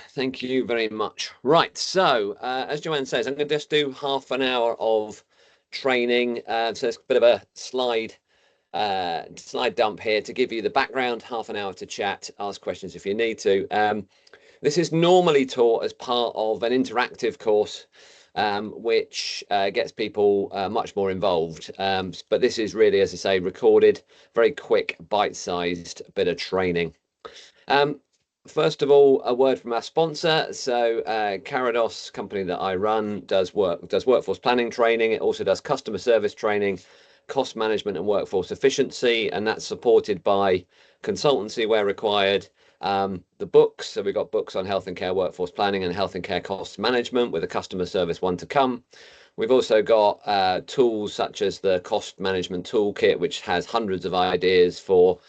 Thank you very much. Right, so as Joanne says, I'm going to just do half an hour of training. So it's a bit of a slide dump here to give you the background, half an hour to chat, ask questions if you need to. This is normally taught as part of an interactive course, which gets people much more involved. But this is really, as I say, recorded, very quick, bite-sized bit of training. First of all, a word from our sponsor. So Carados, company that I run, does workforce planning training. It also does customer service training, cost management and workforce efficiency, and that's supported by consultancy where required. The books, so we've got books on health and care workforce planning and health and care cost management with a customer service one to come. We've also got tools such as the cost management toolkit, which has hundreds of ideas for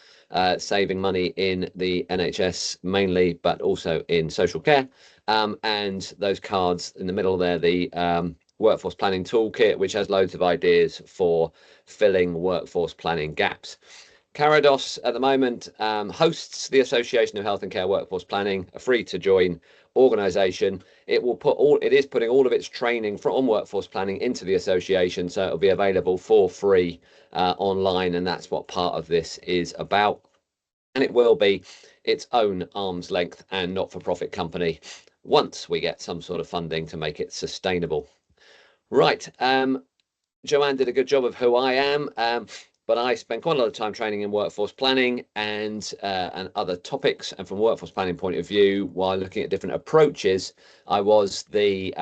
saving money in the NHS mainly, but also in social care. And those cards in the middle there, the workforce planning toolkit, which has loads of ideas for filling workforce planning gaps. Carados at the moment hosts the Association of Health and Care Workforce Planning, a free to join organisation. It is putting all of its training on workforce planning into the association, so it'll be available for free online, and that's what part of this is about. And it will be its own arm's length and not-for-profit company once we get some sort of funding to make it sustainable. Right, Joanne did a good job of who I am, but I spend quite a lot of time training in workforce planning and other topics. And from a workforce planning point of view, while looking at different approaches, I was the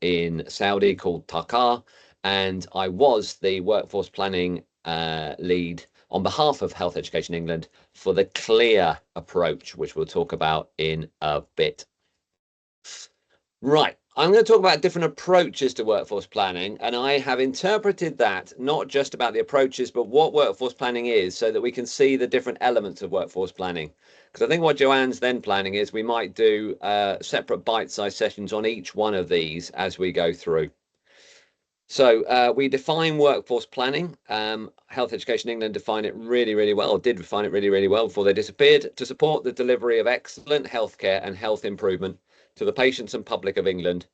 in Saudi called Takar, and I was the workforce planning lead on behalf of Health Education England for the CLEAR approach, which we'll talk about in a bit. Right, I'm going to talk about different approaches to workforce planning, and I have interpreted that not just about the approaches, but what workforce planning is, so that we can see the different elements of workforce planning. Because I think what Joanne's then planning is we might do separate bite-sized sessions on each one of these as we go through. So we define workforce planning. Health Education England defined it really well, or did define it really well before they disappeared, to support the delivery of excellent healthcare and health improvement to the patients and public of England.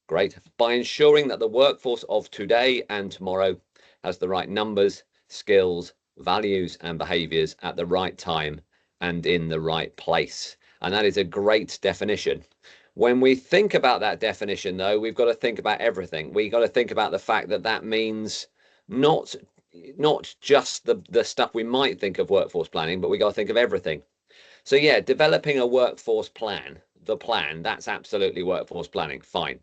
Great. By ensuring that the workforce of today and tomorrow has the right numbers, skills, values and behaviours at the right time and in the right place. And that is a great definition. When we think about that definition, though, we've got to think about everything. We've got to think about the fact that that means not just the stuff we might think of workforce planning, but we got to think of everything. So yeah, developing a workforce plan, that's absolutely workforce planning, fine.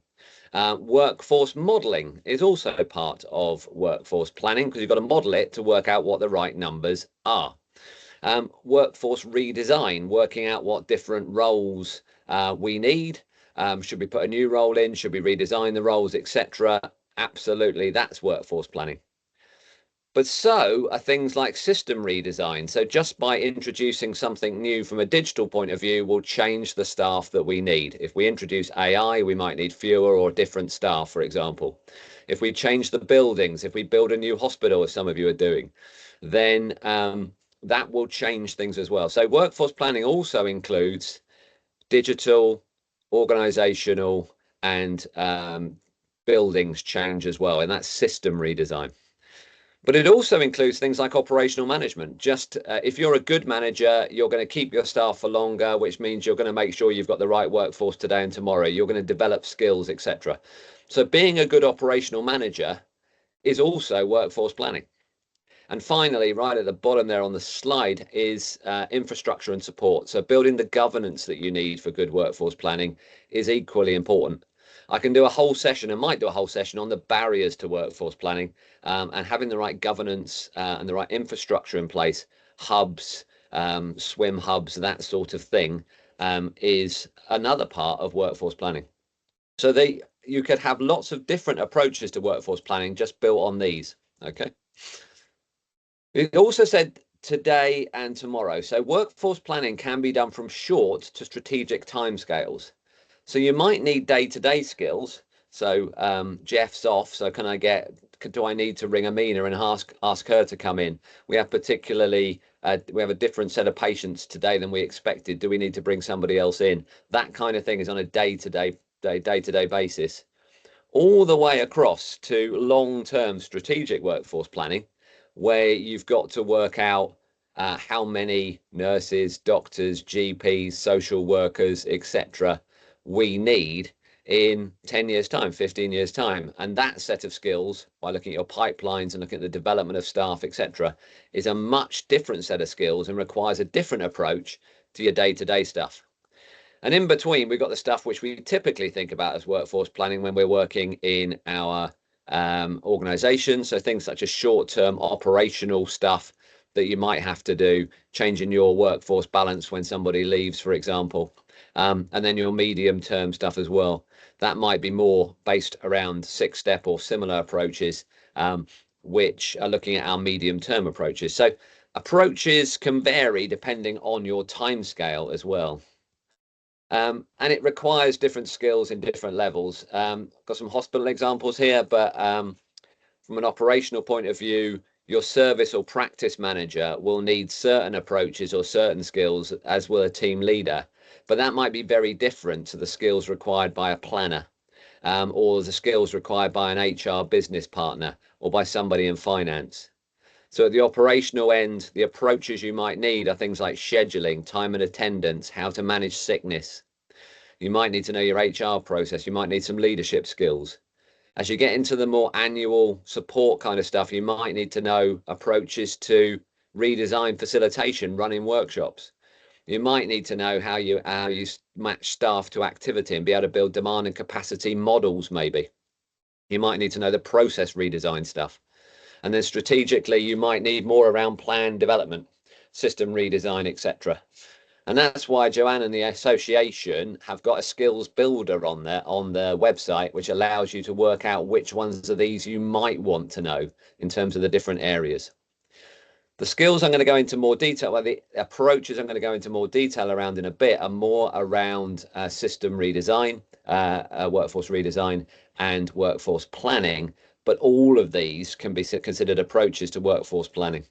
Workforce modelling is also part of workforce planning, because you've got to model it to work out what the right numbers are. Workforce redesign, working out what different roles we need. Should we put a new role in? Should we redesign the roles, etc.? Absolutely, that's workforce planning. But so are things like system redesign. So just by introducing something new from a digital point of view will change the staff that we need. If we introduce AI, we might need fewer or different staff, for example. If we change the buildings, if we build a new hospital, as some of you are doing, then that will change things as well. So workforce planning also includes digital, organizational, and buildings change as well, and that's system redesign. But it also includes things like operational management. Just if you're a good manager, you're going to keep your staff for longer, which means you're going to make sure you've got the right workforce today and tomorrow. You're going to develop skills, etc. So being a good operational manager is also workforce planning. And finally, right at the bottom there on the slide is infrastructure and support. So building the governance that you need for good workforce planning is equally important. I can do a whole session, and might do a whole session on the barriers to workforce planning, and having the right governance and the right infrastructure in place, hubs, swim hubs, that sort of thing, is another part of workforce planning. So you could have lots of different approaches to workforce planning just built on these. Okay. It also said today and tomorrow. So workforce planning can be done from short to strategic timescales. So you might need day-to-day skills. So Jeff's off. So can I get do I need to ring Amina and ask her to come in? We have we have a different set of patients today than we expected. Do we need to bring somebody else in? That kind of thing is on a day-to-day basis, all the way across to long-term strategic workforce planning, where you've got to work out how many nurses, doctors, GPs, social workers, etc. we need in 10 years time, 15 years time. And that set of skills, by looking at your pipelines and looking at the development of staff, etc., is a much different set of skills and requires a different approach to your day-to-day stuff. And in between, we've got the stuff which we typically think about as workforce planning when we're working in our organization. So things such as short-term operational stuff that you might have to do, changing your workforce balance when somebody leaves, for example. And then your medium-term stuff as well. That might be more based around six-step or similar approaches, which are looking at our medium-term approaches. So approaches can vary depending on your timescale as well. And it requires different skills in different levels. Got some hospital examples here, but from an operational point of view, your service or practice manager will need certain approaches or certain skills, as will a team leader. But that might be very different to the skills required by a planner, or the skills required by an HR business partner, or by somebody in finance. So at the operational end, the approaches you might need are things like scheduling, time and attendance, how to manage sickness. You might need to know your HR process. You might need some leadership skills. As you get into the more annual support kind of stuff, you might need to know approaches to redesign facilitation, running workshops. You might need to know how you match staff to activity and be able to build demand and capacity models, maybe. You might need to know the process redesign stuff. And then strategically, you might need more around plan development, system redesign, etc. And that's why Joanne and the association have got a skills builder on their website, which allows you to work out which ones of these you might want to know in terms of the different areas. The skills I'm going to go into more detail, well, the approaches I'm going to go into more detail around in a bit are more around system redesign, workforce redesign, and workforce planning. But all of these can be considered approaches to workforce planning.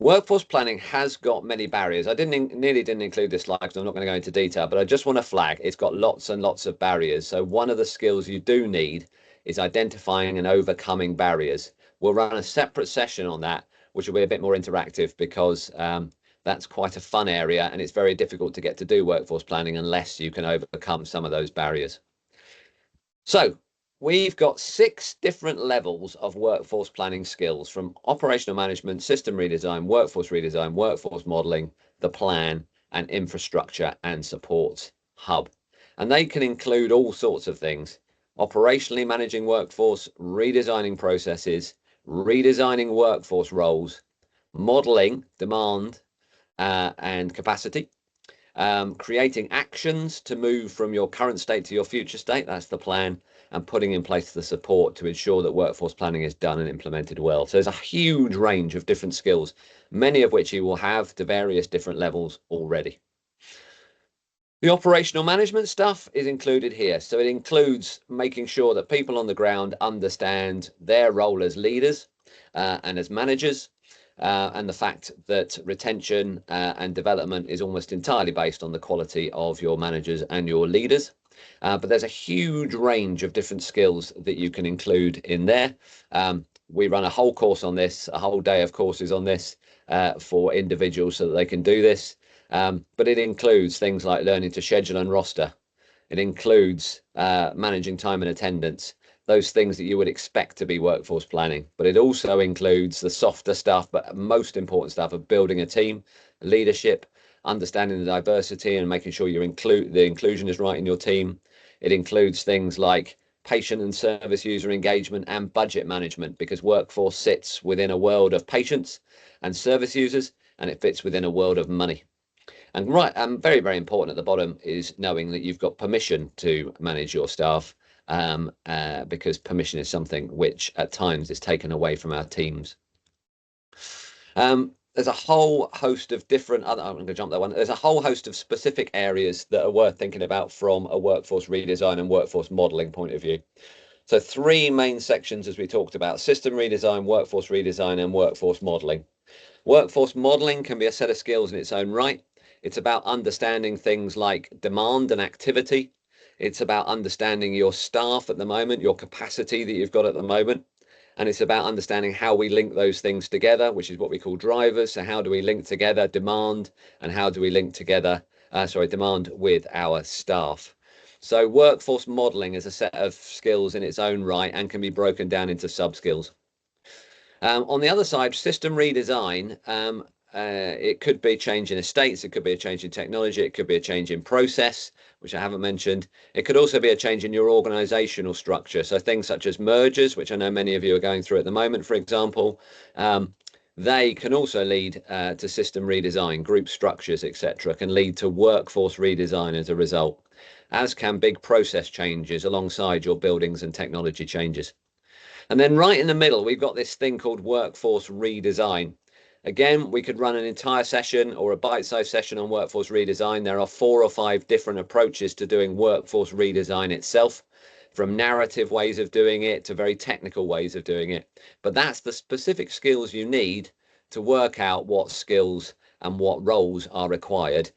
Workforce planning has got many barriers. I nearly didn't include this slide because I'm not going to go into detail, but I just want to flag it's got lots and lots of barriers. So one of the skills you do need is identifying and overcoming barriers. We'll run a separate session on that, which will be a bit more interactive because that's quite a fun area and it's very difficult to get to do workforce planning unless you can overcome some of those barriers. So we've got 6 different levels of workforce planning skills, from operational management, system redesign, workforce modeling, the plan, and infrastructure and support hub. And they can include all sorts of things: operationally managing workforce, redesigning processes, redesigning workforce roles, modeling demand and capacity, creating actions to move from your current state to your future state, that's the plan, and putting in place the support to ensure that workforce planning is done and implemented well. So there's a huge range of different skills, many of which you will have to various different levels already. The operational management stuff is included here. So it includes making sure that people on the ground understand their role as leaders and as managers, and the fact that retention and development is almost entirely based on the quality of your managers and your leaders. But there's a huge range of different skills that you can include in there. We run a whole course on this, a whole day of courses on this for individuals so that they can do this. But it includes things like learning to schedule and roster. It includes managing time and attendance, those things that you would expect to be workforce planning. But it also includes the softer stuff, but most important stuff of building a team, leadership, understanding the diversity and making sure the inclusion is right in your team. It includes things like patient and service user engagement and budget management, because workforce sits within a world of patients and service users, and it fits within a world of money. And very, very important at the bottom is knowing that you've got permission to manage your staff, because permission is something which at times is taken away from our teams. There's a whole host of different I'm going to jump that one. There's a whole host of specific areas that are worth thinking about from a workforce redesign and workforce modeling point of view. So three main sections, as we talked about: system redesign, workforce redesign, and workforce modeling. Workforce modeling can be a set of skills in its own right. It's about understanding things like demand and activity. It's about understanding your staff at the moment, your capacity that you've got at the moment. And it's about understanding how we link those things together, which is what we call drivers. So how do we link together demand, and how do we link together, demand with our staff? So workforce modeling is a set of skills in its own right and can be broken down into sub-skills. On the other side, system redesign, it could be a change in estates, it could be a change in technology, it could be a change in process, which I haven't mentioned. It could also be a change in your organizational structure. So things such as mergers, which I know many of you are going through at the moment, for example, they can also lead to system redesign. Group structures, etc., can lead to workforce redesign as a result, as can big process changes alongside your buildings and technology changes. And then right in the middle, we've got this thing called workforce redesign. Again, we could run an entire session or a bite-sized session on workforce redesign. There are 4 or 5 different approaches to doing workforce redesign itself, from narrative ways of doing it to very technical ways of doing it. But that's the specific skills you need to work out what skills and what roles are required,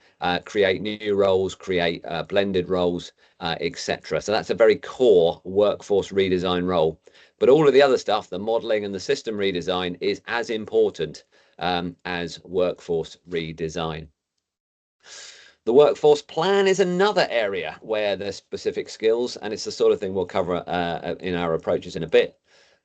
create new roles, create blended roles, etc. So that's a very core workforce redesign role. But all of the other stuff, the modeling and the system redesign, is as important as workforce redesign. The workforce plan is another area where there's specific skills, and it's the sort of thing we'll cover in our approaches in a bit.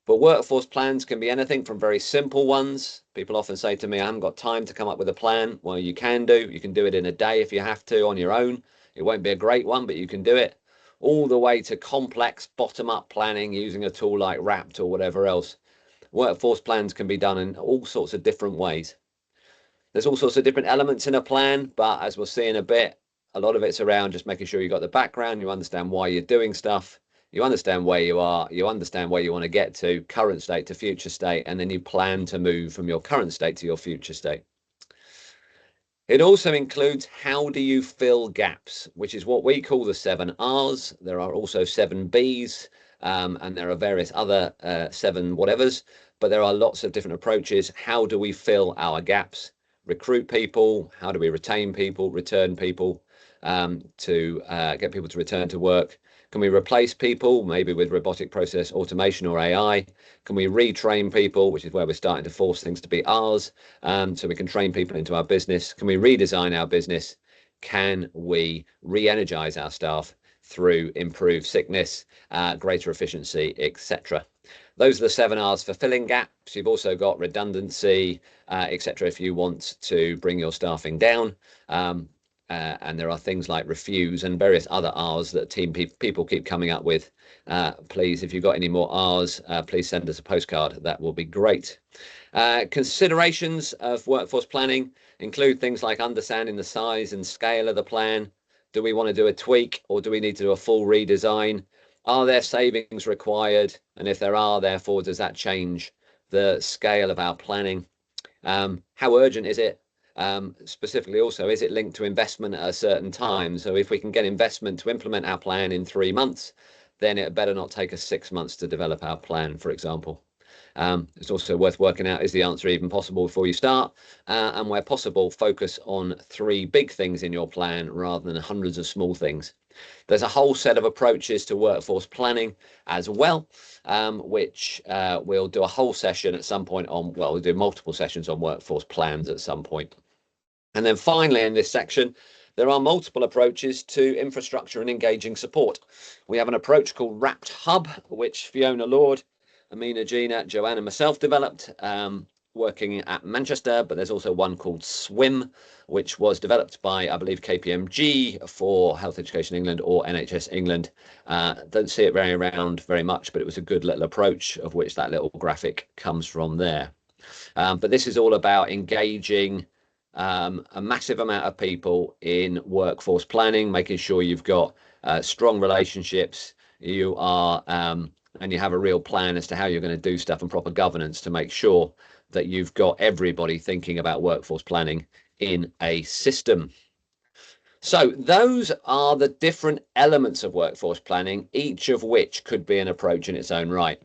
But workforce plans can be anything from very simple ones. People often say to me, I haven't got time to come up with a plan. Well, you can do. You can do it in a day if you have to on your own. It won't be a great one, but you can do it. All the way to complex bottom-up planning using a tool like WRaPT or whatever else. Workforce plans can be done in all sorts of different ways. There's all sorts of different elements in a plan, but as we'll see in a bit, a lot of it's around just making sure you've got the background, you understand why you're doing stuff, you understand where you are, you understand where you want to get to, current state to future state, and then you plan to move from your current state to your future state. It also includes how do you fill gaps, which is what we call the 7 R's. There are also 7 B's, and there are various other 7 whatevers, but there are lots of different approaches. How do we fill our gaps? Recruit people, how do we retain people, return people, to get people to return to work? Can we replace people, maybe with robotic process automation or AI? Can we retrain people, which is where we're starting to force things to be ours, so we can train people into our business? Can we redesign our business? Can we re-energize our staff through improved sickness, greater efficiency, etc.? Those are the 7 R's for filling gaps. You've also got redundancy, etc. if you want to bring your staffing down. And there are things like refuse and various other R's that people keep coming up with. Please, if you've got any more R's, please send us a postcard. That will be great. Considerations of workforce planning include things like understanding the size and scale of the plan. Do we want to do a tweak, or do we need to do a full redesign? Are there savings required? And if there are, therefore, does that change the scale of our planning? How urgent is it? Specifically also, is it linked to investment at a certain time? So if we can get investment to implement our plan in 3 months, then it better not take us 6 months to develop our plan, for example. It's also worth working out, is the answer even possible before you start? And where possible, focus on 3 big things in your plan rather than hundreds of small things. There's a whole set of approaches to workforce planning as well, which we'll do a whole session at some point on. Well, we'll do multiple sessions on workforce plans at some point. And then finally, in this section, there are multiple approaches to infrastructure and engaging support. We have an approach called WRaPT Hub, which Fiona Lord, Amina, Jina, Joanne and myself developed, working at Manchester, but there's also one called SWIM, which was developed by, I believe, KPMG for Health Education England or NHS England. Don't see it around very much, but it was a good little approach, of which that little graphic comes from there. But this is all about engaging a massive amount of people in workforce planning, making sure you've got strong relationships, you are and you have a real plan as to how you're going to do stuff, and proper governance to make sure that you've got everybody thinking about workforce planning in a system. So those are the different elements of workforce planning, each of which could be an approach in its own right.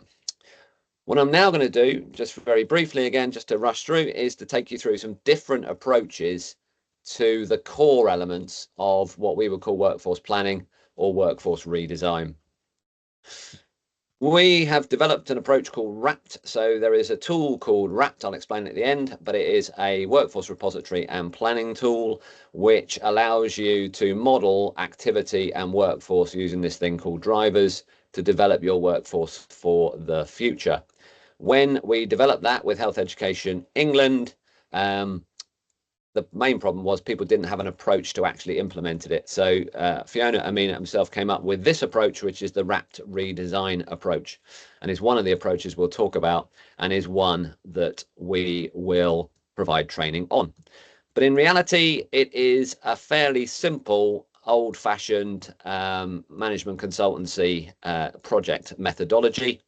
What I'm now going to do, just very briefly again, just to rush through, is to take you through some different approaches to the core elements of what we would call workforce planning or workforce redesign. We have developed an approach called WRaPT. So there is a tool called WRaPT, I'll explain at the end, but it is a workforce repository and planning tool which allows you to model activity and workforce using this thing called drivers to develop your workforce for the future. When we developed that with Health Education England, the main problem was people didn't have an approach to actually implemented it. So Fiona, Amina himself came up with this approach, which is the WRaPT redesign approach, and is one of the approaches we'll talk about, and is one that we will provide training on. But in reality, it is a fairly simple, old-fashioned management consultancy project methodology.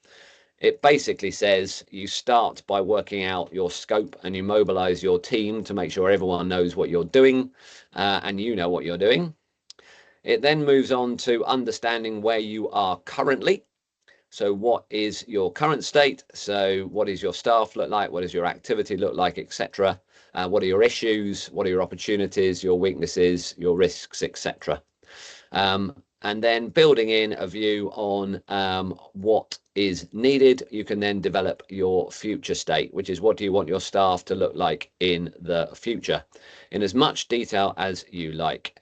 It basically says you start by working out your scope and you mobilize your team to make sure everyone knows what you're doing and you know what you're doing. It then moves on to understanding where you are currently. So what is your current state? So what does your staff look like? What does your activity look like, etc.? What are your issues? What are your opportunities, your weaknesses, your risks, etc.? And then building in a view on what is needed, you can then develop your future state, which is what do you want your staff to look like in the future, in as much detail as you like.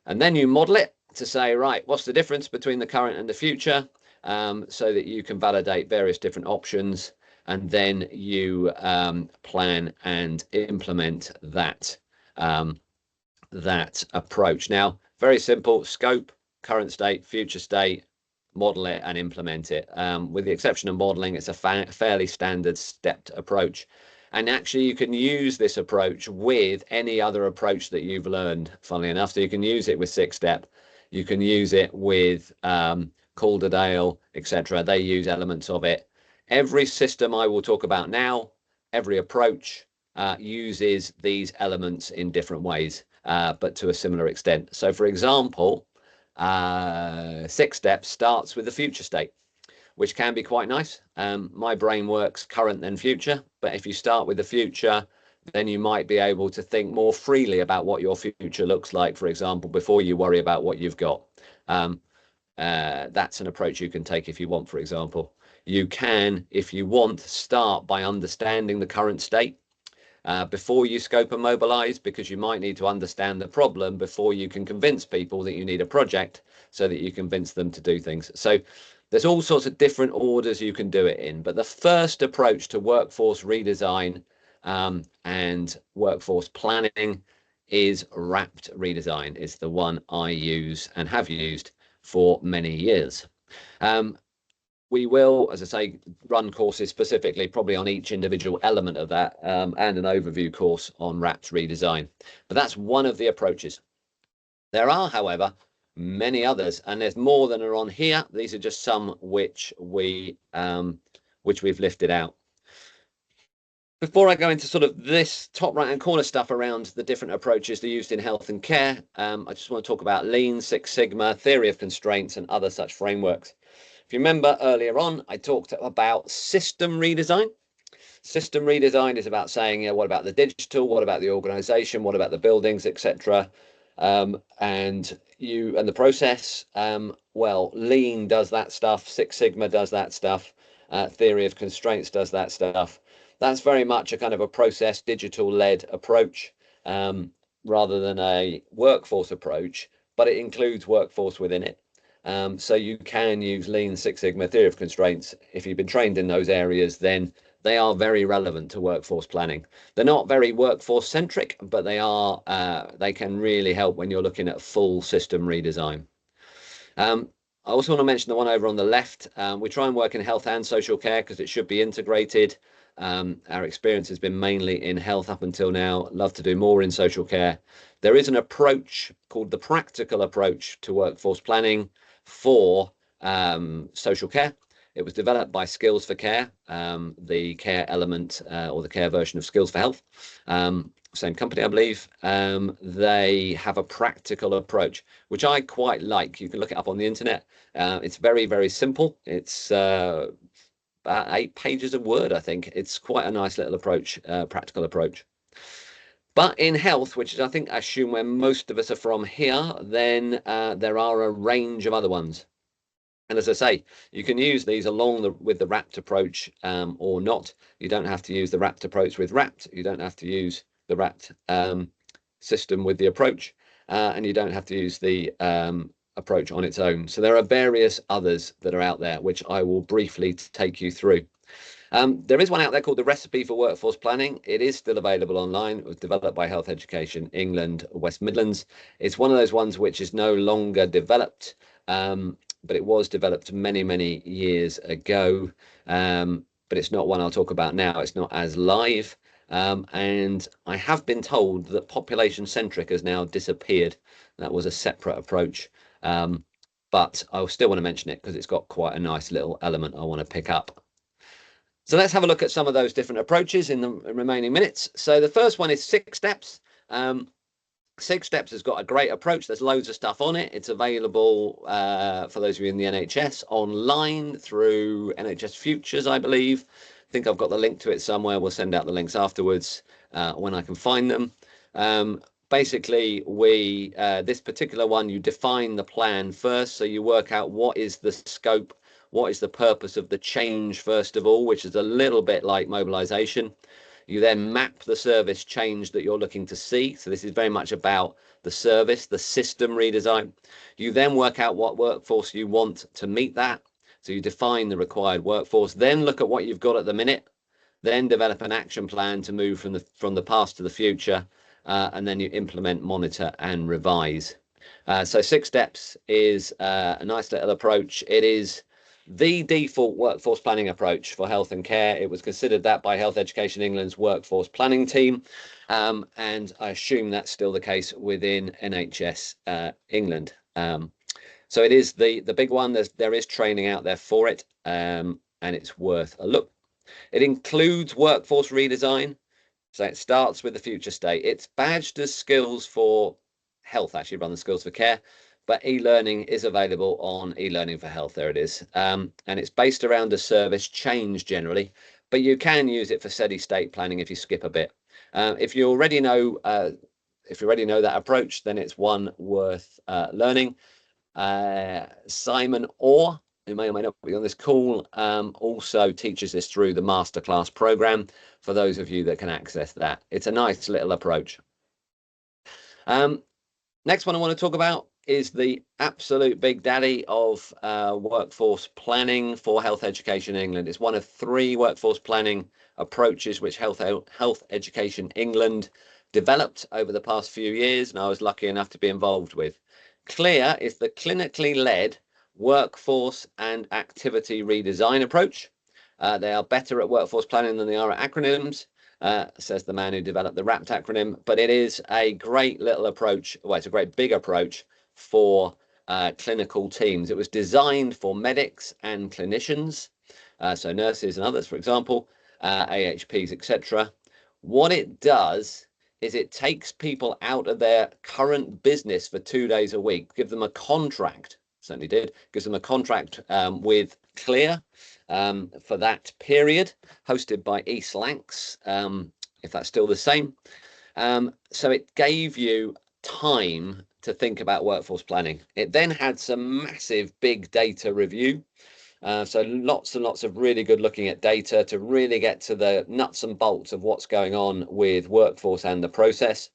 And then you model it to say, right, what's the difference between the current and the future, so that you can validate various different options, and then you plan and implement that, that approach. Now, very simple: scope, current state, future state, model it and implement it. With the exception of modeling, it's a fairly standard stepped approach. And actually, you can use this approach with any other approach that you've learned, funnily enough. So you can use it with 6-step, you can use it with Calderdale, etc. They use elements of it. Every system I will talk about now, every approach uses these elements in different ways, but to a similar extent. So for example, 6-step starts with the future state, which can be quite nice. My brain works current then future, but if you start with the future, then you might be able to think more freely about what your future looks like, for example, before you worry about what you've got. That's an approach you can take if you want, for example. You can, if you want, start by understanding the current state before you scope and mobilize, because you might need to understand the problem before you can convince people that you need a project, so that you convince them to do things. So there's all sorts of different orders you can do it in, but the first approach to workforce redesign and workforce planning is WRaPT redesign. It's the one I use and have used for many years. We will, as I say, run courses specifically probably on each individual element of that, and an overview course on WRaPT redesign. But that's one of the approaches. There are, however, many others, and there's more than are on here. These are just some which we've lifted out. Before I go into sort of this top right-hand corner stuff around the different approaches that are used in health and care, I just want to talk about Lean, Six Sigma, theory of constraints, and other such frameworks. If you remember earlier on, I talked about system redesign. System redesign is about saying, what about the digital? What about the organization? What about the buildings, etc.? And the process. Well, Lean does that stuff. Six Sigma does that stuff. Theory of constraints does that stuff. That's very much a kind of a process digital-led approach, rather than a workforce approach, but it includes workforce within it. So you can use Lean, Six Sigma, theory of constraints. If you've been trained in those areas, then they are very relevant to workforce planning. They're not very workforce centric, but they can really help when you're looking at full system redesign. I also want to mention the one over on the left. We try and work in health and social care because it should be integrated. Our experience has been mainly in health up until now. Love to do more in social care. There is an approach called the practical approach to workforce planning for social care, It was developed by Skills for Care, the care element or the care version of Skills for Health. Same company, I believe. They have a practical approach, which I quite like. You can look it up on the internet. It's very, very simple. It's about 8 pages of Word, I think. It's quite a nice little approach, practical approach. But in health, which is I think I assume where most of us are from here, then there are a range of other ones. And as I say, you can use these along with the WRaPT approach or not. You don't have to use the WRaPT approach with WRaPT. You don't have to use the WRaPT system with the approach. And you don't have to use the approach on its own. So there are various others that are out there, which I will briefly take you through. There is one out there called the Recipe for Workforce Planning. It is still available online. It was developed by Health Education England, West Midlands. It's one of those ones which is no longer developed, but it was developed many, many years ago. But it's not one I'll talk about now. It's not as live. And I have been told that population centric has now disappeared. That was a separate approach. But I still want to mention it because it's got quite a nice little element I want to pick up. So let's have a look at some of those different approaches in the remaining minutes. So the first one is 6 steps. 6 steps has got a great approach. There's loads of stuff on it. It's available for those of you in the NHS online through NHS Futures, I believe. I think I've got the link to it somewhere. We'll send out the links afterwards when I can find them. Basically, this particular one, you define the plan first. So you work out what is the scope, what is the purpose of the change, first of all, which is a little bit like mobilisation. You then map the service change that you're looking to see. So this is very much about the service, the system redesign. You then work out what workforce you want to meet that. So you define the required workforce, then look at what you've got at the minute, then develop an action plan to move from the past to the future, and then you implement, monitor and revise. So 6 steps is a nice little approach. It is the default workforce planning approach for health and care. It was considered that by Health Education England's workforce planning team, and I assume that's still the case within NHS England. So it is the big one. There is training out there for it, and it's worth a look. It includes workforce redesign, so it starts with the future state. It's badged as skills for health, actually, rather than skills for care. But e-learning is available on e-learning for health. There it is. And it's based around a service change generally, but you can use it for steady state planning if you skip a bit. If you already know that approach, then it's one worth learning. Simon Orr, who may or may not be on this call, also teaches this through the masterclass program for those of you that can access that. It's a nice little approach. Next one I want to talk about is the absolute big daddy of workforce planning for Health Education England. It's one of 3 workforce planning approaches which Health Education England developed over the past few years, and I was lucky enough to be involved with. CLEAR is the clinically led workforce and activity redesign approach. They are better at workforce planning than they are at acronyms. Says the man who developed the WRaPT acronym, but it is a great little approach. Well, it's a great big approach for clinical teams. It was designed for medics and clinicians, so nurses and others, for example, AHPs, etc. What it does is it takes people out of their current business for 2 days a week, give them a contract, certainly did, gives them a contract with CLEAR for that period, hosted by East Lancs, if that's still the same. So it gave you time to think about workforce planning. It then had some massive big data review. So lots and lots of really good looking at data to really get to the nuts and bolts of what's going on with workforce and the process.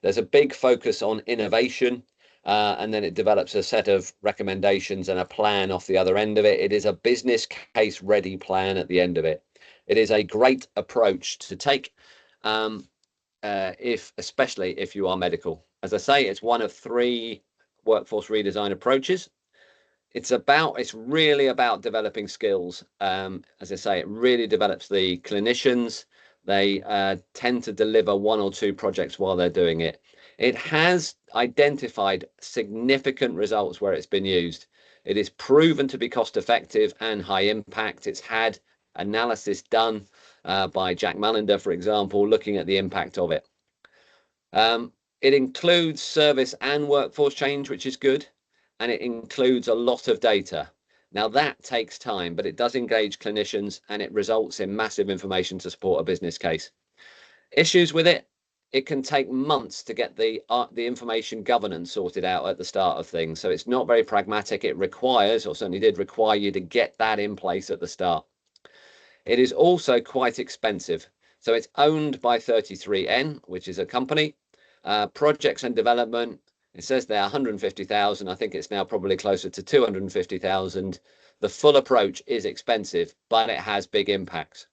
There's a big focus on innovation. And then it develops a set of recommendations and a plan off the other end of it. It is a business case ready plan at the end of it. It is a great approach to take, especially if you are medical. As I say, it's one of 3 workforce redesign approaches. It's really about developing skills. As I say, it really develops the clinicians. They tend to deliver 1 or 2 projects while they're doing it. It has identified significant results where it's been used. It is proven to be cost effective and high impact. It's had analysis done by Jack Mullender, for example, looking at the impact of it. It includes service and workforce change, which is good, and it includes a lot of data. Now that takes time, but it does engage clinicians and it results in massive information to support a business case. Issues with it, it can take months to get the information governance sorted out at the start of things. So it's not very pragmatic. It requires, or certainly did require, you to get that in place at the start. It is also quite expensive. So it's owned by 33N, which is a company. Projects and development, it says there 150,000. I think it's now probably closer to 250,000. The full approach is expensive, but it has big impacts.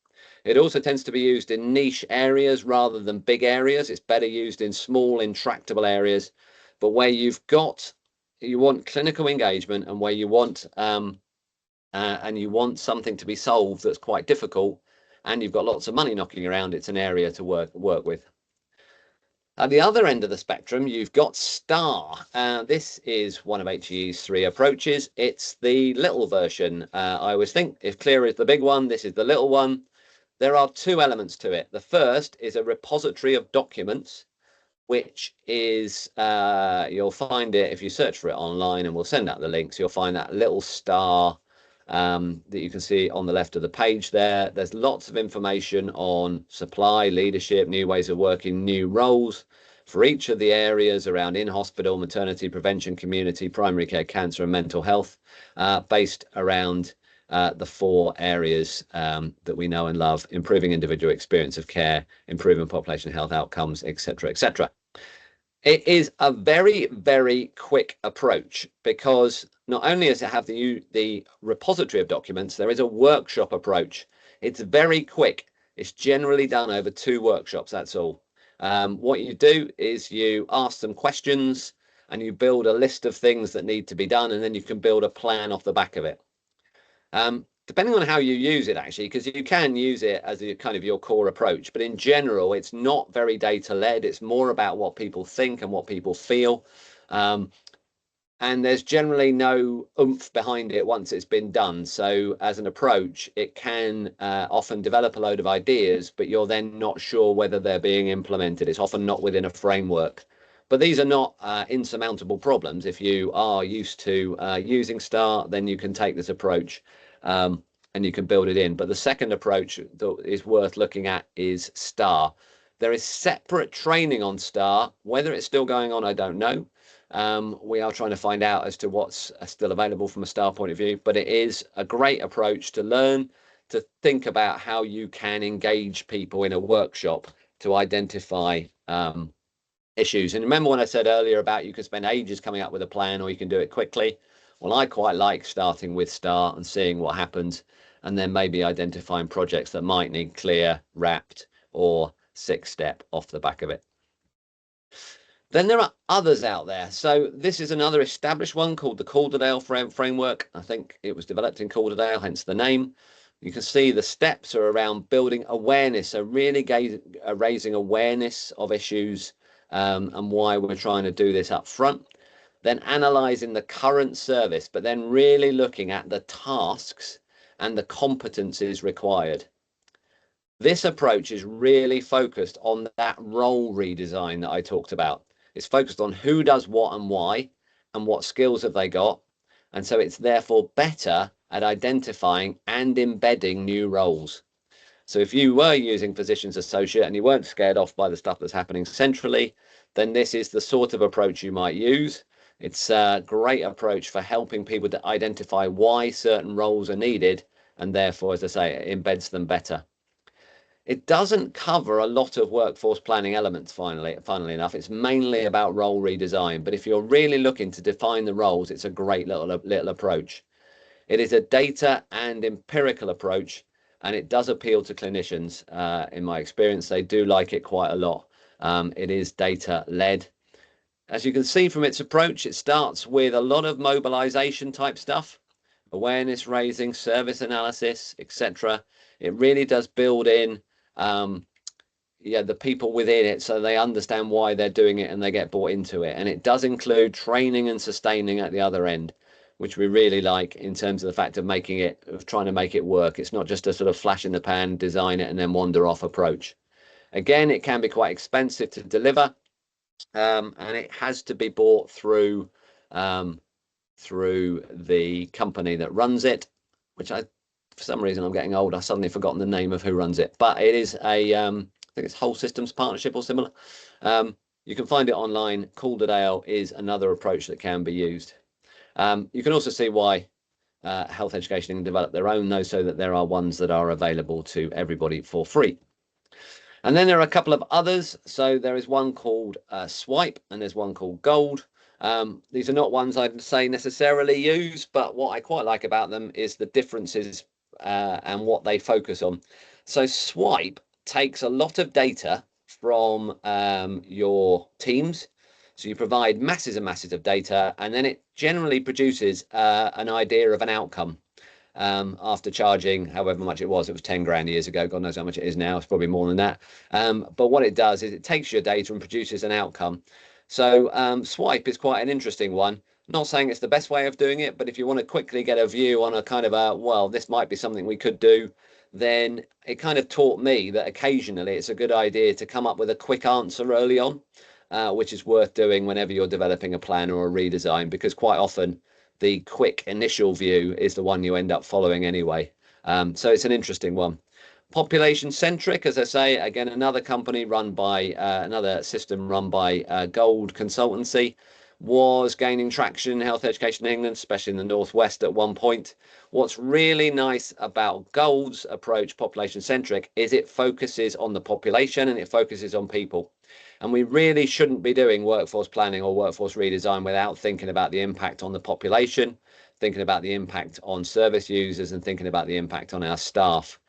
It also tends to be used in niche areas rather than big areas. It's better used in small, intractable areas. But where you want clinical engagement, and where you want something to be solved that's quite difficult, and you've got lots of money knocking around, it's an area to work with. At the other end of the spectrum, you've got STAR. This is one of HEE's 3 approaches. It's the little version. I always think if clear is the big one, this is the little one. There are 2 elements to it. The first is a repository of documents, which is, you'll find it if you search for it online, and we'll send out the links. You'll find that little star that you can see on the left of the page there. There's lots of information on supply, leadership, new ways of working, new roles for each of the areas around in-hospital, maternity, prevention, community, primary care, cancer, and mental health, based around the 4 areas that we know and love: improving individual experience of care, improving population health outcomes, etc., etc. It is a very, very quick approach, because not only does it have the repository of documents, there is a workshop approach. It's very quick. It's generally done over 2 workshops, that's all. What you do is you ask them questions and you build a list of things that need to be done, and then you can build a plan off the back of it. Depending on how you use it, actually, because you can use it as a kind of your core approach, but in general, it's not very data led. It's more about what people think and what people feel. And there's generally no oomph behind it once it's been done. So as an approach, it can often develop a load of ideas, but you're then not sure whether they're being implemented. It's often not within a framework. But these are not insurmountable problems. If you are used to using STAR, then you can take this approach and you can build it in. But the second approach that is worth looking at is STAR. There is separate training on STAR. Whether it's still going on, I don't know. We are trying to find out as to what's still available from a STAR point of view, but it is a great approach to learn to think about how you can engage people in a workshop to identify issues. And remember when I said earlier about you can spend ages coming up with a plan, or you can do it quickly? Well, I quite like starting with STAR and seeing what happens, and then maybe identifying projects that might need clear, WRaPT, or 6-step off the back of it. Then there are others out there. So this is another established one called the Calderdale framework. I think it was developed in Calderdale, hence the name. You can see the steps are around building awareness, so really raising awareness of issues and why we're trying to do this up front. Then analysing the current service, but then really looking at the tasks and the competencies required. This approach is really focused on that role redesign that I talked about. It's focused on who does what and why, and what skills have they got. And so it's therefore better at identifying and embedding new roles. So if you were using physician's associate and you weren't scared off by the stuff that's happening centrally, then this is the sort of approach you might use. It's a great approach for helping people to identify why certain roles are needed, and therefore, as I say, it embeds them better. It doesn't cover a lot of workforce planning elements, funnily enough. It's mainly about role redesign. But if you're really looking to define the roles, it's a great little approach. It is a data and empirical approach, and it does appeal to clinicians. In my experience, they do like it quite a lot. It is data led. As you can see from its approach, it starts with a lot of mobilization type stuff, awareness raising, service analysis, etc. It really does build in the people within it, so they understand why they're doing it and they get bought into it. And it does include training and sustaining at the other end. which we really like in terms of the fact of trying to make it work. It's not just a sort of flash in the pan, design it and then wander off approach. Again, it can be quite expensive to deliver, and it has to be bought through the company that runs it, which for some reason I'm getting old. I've suddenly forgotten the name of who runs it, but it is I think it's Whole Systems Partnership or similar. You can find it online. Calderdale is another approach that can be used. You can also see why Health Education can develop their own, though, so that there are ones that are available to everybody for free. And then there are a couple of others. So there is one called Swipe and there's one called Gold. These are not ones I'd say necessarily use, but what I quite like about them is the differences and what they focus on. So Swipe takes a lot of data from your teams. So you provide masses and masses of data, and then it generally produces an idea of an outcome after charging however much it was. It was 10 grand years ago. God knows how much it is now. It's probably more than that. But what it does is it takes your data and produces an outcome. So Swipe is quite an interesting one. Not saying it's the best way of doing it, but if you want to quickly get a view on a kind of well, this might be something we could do, then it kind of taught me that occasionally it's a good idea to come up with a quick answer early on, which is worth doing whenever you're developing a plan or a redesign, because quite often the quick initial view is the one you end up following anyway. So it's an interesting one. Population centric, as I say, again, another company run by another system run by Gold Consultancy, was gaining traction in health education in England, especially in the Northwest at one point. What's really nice about Gold's approach, population centric, is it focuses on the population and it focuses on people. And we really shouldn't be doing workforce planning or workforce redesign without thinking about the impact on the population, thinking about the impact on service users, and thinking about the impact on our staff.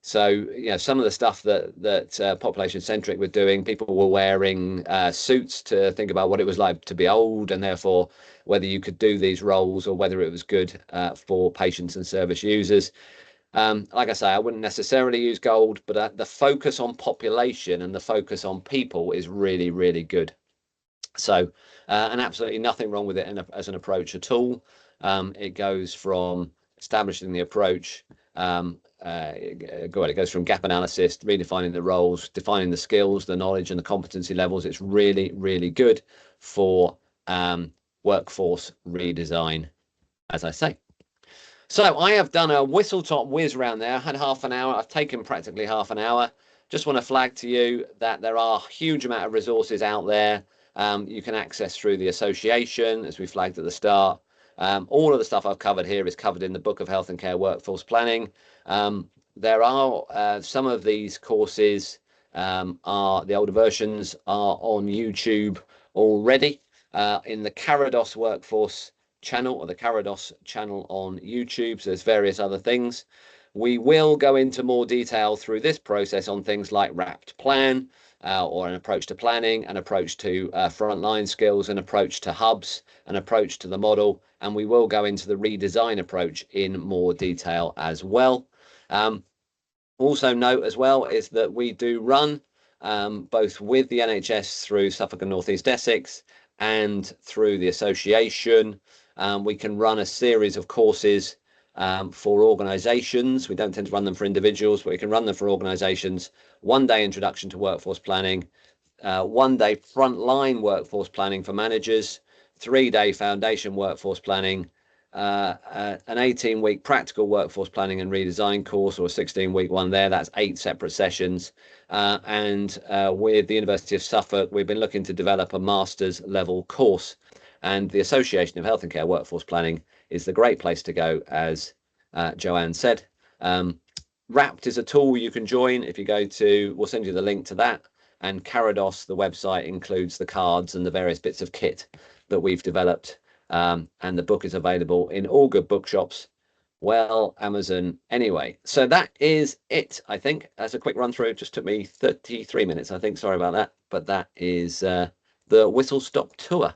So, you know, some of the stuff that population centric were doing, people were wearing suits to think about what it was like to be old, and therefore whether you could do these roles or whether it was good for patients and service users. Like I say, I wouldn't necessarily use Gold, but the focus on population and the focus on people is really, really good. So, and absolutely nothing wrong with it as an approach at all. It goes from establishing the approach. It goes from gap analysis, redefining the roles, defining the skills, the knowledge and the competency levels. It's really, really good for workforce redesign, as I say. So I have done a whistle-top whiz round there. I had half an hour. I've taken practically half an hour. Just want to flag to you that there are a huge amount of resources out there you can access through the association, as we flagged at the start. All of the stuff I've covered here is covered in the Book of Health and Care Workforce Planning. There are some of these courses, the older versions are on YouTube already in the Carados Workforce channel, or the Carados channel on YouTube. So there's various other things. We will go into more detail through this process on things like WRaPT plan, or an approach to planning, an approach to frontline skills, an approach to hubs, an approach to the model, and we will go into the redesign approach in more detail as well. Also note as well is that we do run both with the NHS through Suffolk and North East Essex and through the association. We can run a series of courses for organisations. We don't tend to run them for individuals, but we can run them for organisations. 1 day introduction to workforce planning, 1 day frontline workforce planning for managers, 3 day foundation workforce planning, an 18-week practical workforce planning and redesign course, or a 16-week one there. That's 8 separate sessions. And with the University of Suffolk, we've been looking to develop a master's level course. And the Association of Health and Care Workforce Planning is the great place to go, as Joanne said. WRaPT is a tool you can join. If you go to, we'll send you the link to that. And Carados, the website, includes the cards and the various bits of kit that we've developed. And the book is available in all good bookshops. Well, Amazon anyway. So that is it, I think. That's a quick run through. It just took me 33 minutes, I think. Sorry about that. But that is the whistle stop tour.